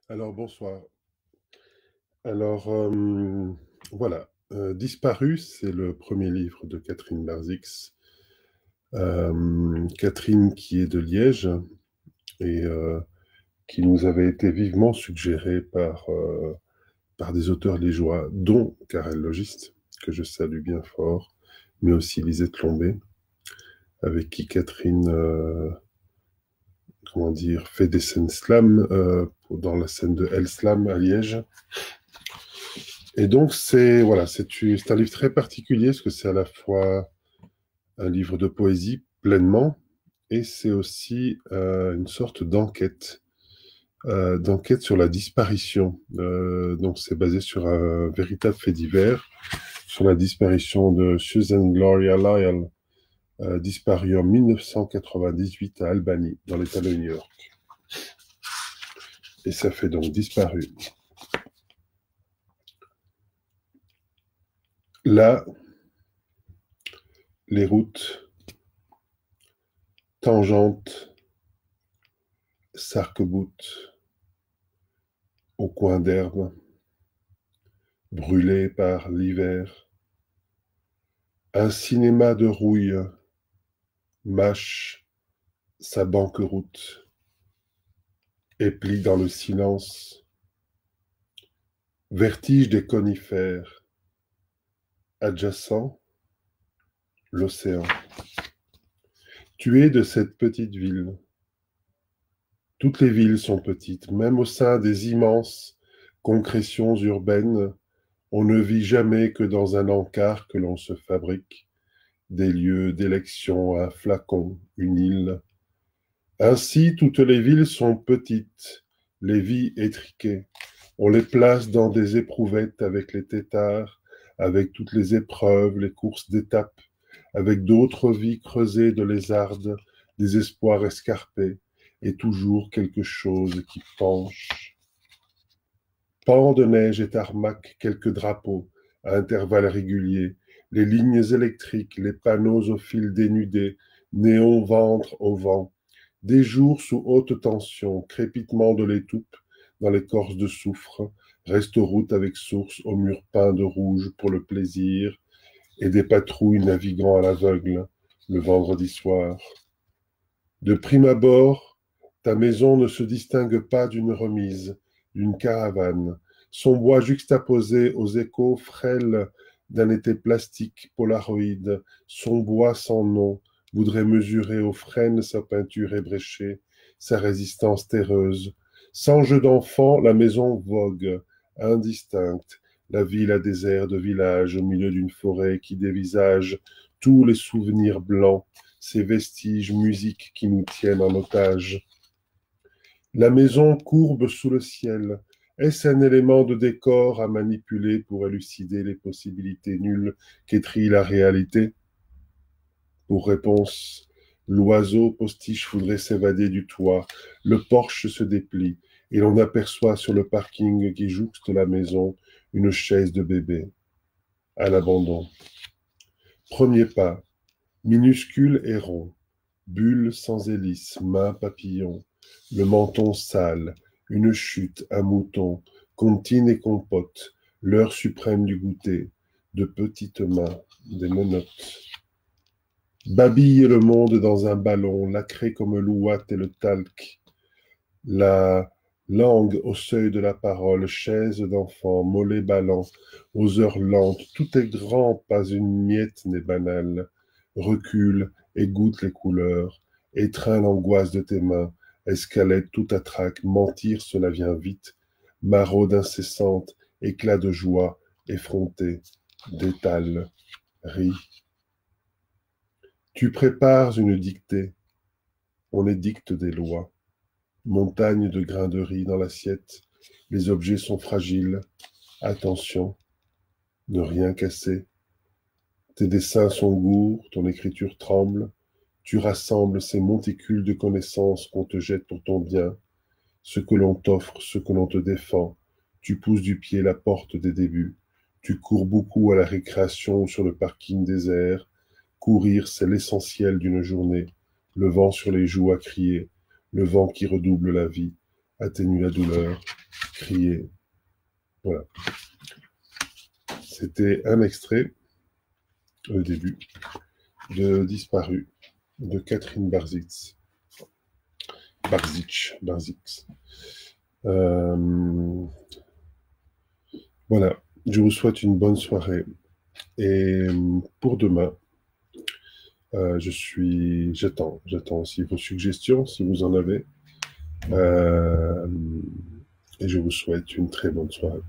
Alors bonsoir. Alors voilà, Disparu, c'est le premier livre de Catherine Barzix. Catherine qui est de Liège et qui nous avait été vivement suggérée par des auteurs liégeois, dont Karel Logiste, que je salue bien fort, mais aussi Lisette Lombé, avec qui Catherine, comment dire, fait des scènes slam dans la scène de Elle Slam à Liège. Et donc, c'est un livre très particulier parce que c'est à la fois un livre de poésie pleinement et c'est aussi une sorte d'enquête sur la disparition. Donc, c'est basé sur un véritable fait divers, sur la disparition de Susan Gloria Lyall, disparue en 1998 à Albany, dans l'État de New York. Et ça fait donc Disparu. Là, les routes tangentes s'arc-boutent au coin d'herbe, brûlé par l'hiver. Un cinéma de rouille mâche sa banqueroute et plie dans le silence. Vertige des conifères, adjacent, l'océan. Tu es de cette petite ville. Toutes les villes sont petites, même au sein des immenses concrétions urbaines. On ne vit jamais que dans un encart que l'on se fabrique, des lieux d'élection, un flacon, une île. Ainsi, toutes les villes sont petites, les vies étriquées. On les place dans des éprouvettes avec les têtards, avec toutes les épreuves, les courses d'étapes, avec d'autres vies creusées de lézardes, des espoirs escarpés, et toujours quelque chose qui penche. Pans de neige et tarmac, quelques drapeaux, à intervalles réguliers, les lignes électriques, les panneaux au fil dénudé, néons ventre au vent, des jours sous haute tension, crépitement de l'étoupe dans l'écorce de soufre, reste-route avec source aux murs peints de rouge pour le plaisir, et des patrouilles naviguant à l'aveugle le vendredi soir. De prime abord, ta maison ne se distingue pas d'une remise, d'une caravane. Son bois juxtaposé aux échos frêles d'un été plastique polaroïde, son bois sans nom, voudrait mesurer aux frênes sa peinture ébréchée, sa résistance terreuse. Sans jeu d'enfant, la maison vogue, indistincte, la ville à désert de village au milieu d'une forêt qui dévisage tous les souvenirs blancs, ces vestiges musiques qui nous tiennent en otage. La maison courbe sous le ciel. Est-ce un élément de décor à manipuler pour élucider les possibilités nulles qu'étrille la réalité? Pour réponse, l'oiseau postiche voudrait s'évader du toit. Le porche se déplie et l'on aperçoit sur le parking qui jouxte la maison une chaise de bébé à l'abandon. Premier pas, minuscule et rond, bulle sans hélice, main papillon, le menton sale, une chute, un mouton, comptine et compote, l'heure suprême du goûter, de petites mains, des menottes. Babille le monde dans un ballon, nacré comme l'ouate et le talc, la langue au seuil de la parole, chaise d'enfant, mollet ballant, aux heures lentes, tout est grand, pas une miette n'est banale. Recule et goûte les couleurs, étreins l'angoisse de tes mains, escalade tout à trac, mentir cela vient vite, maraude incessante, éclat de joie, effronté, détale, rit. Tu prépares une dictée, on édicte des lois. Montagne de grains de riz dans l'assiette, les objets sont fragiles. Attention, ne rien casser. Tes dessins sont gourds, ton écriture tremble. Tu rassembles ces monticules de connaissances qu'on te jette pour ton bien, ce que l'on t'offre, ce que l'on te défend. Tu pousses du pied la porte des débuts. Tu cours beaucoup à la récréation ou sur le parking désert. Courir, c'est l'essentiel d'une journée. Le vent sur les joues à crier, le vent qui redouble la vie, atténue la douleur. crier. Voilà. C'était un extrait, au début, de Disparu, de Catherine Barzitz. Barzitz. Voilà, je vous souhaite une bonne soirée. Et pour demain, j'attends aussi vos suggestions, si vous en avez. Et je vous souhaite une très bonne soirée.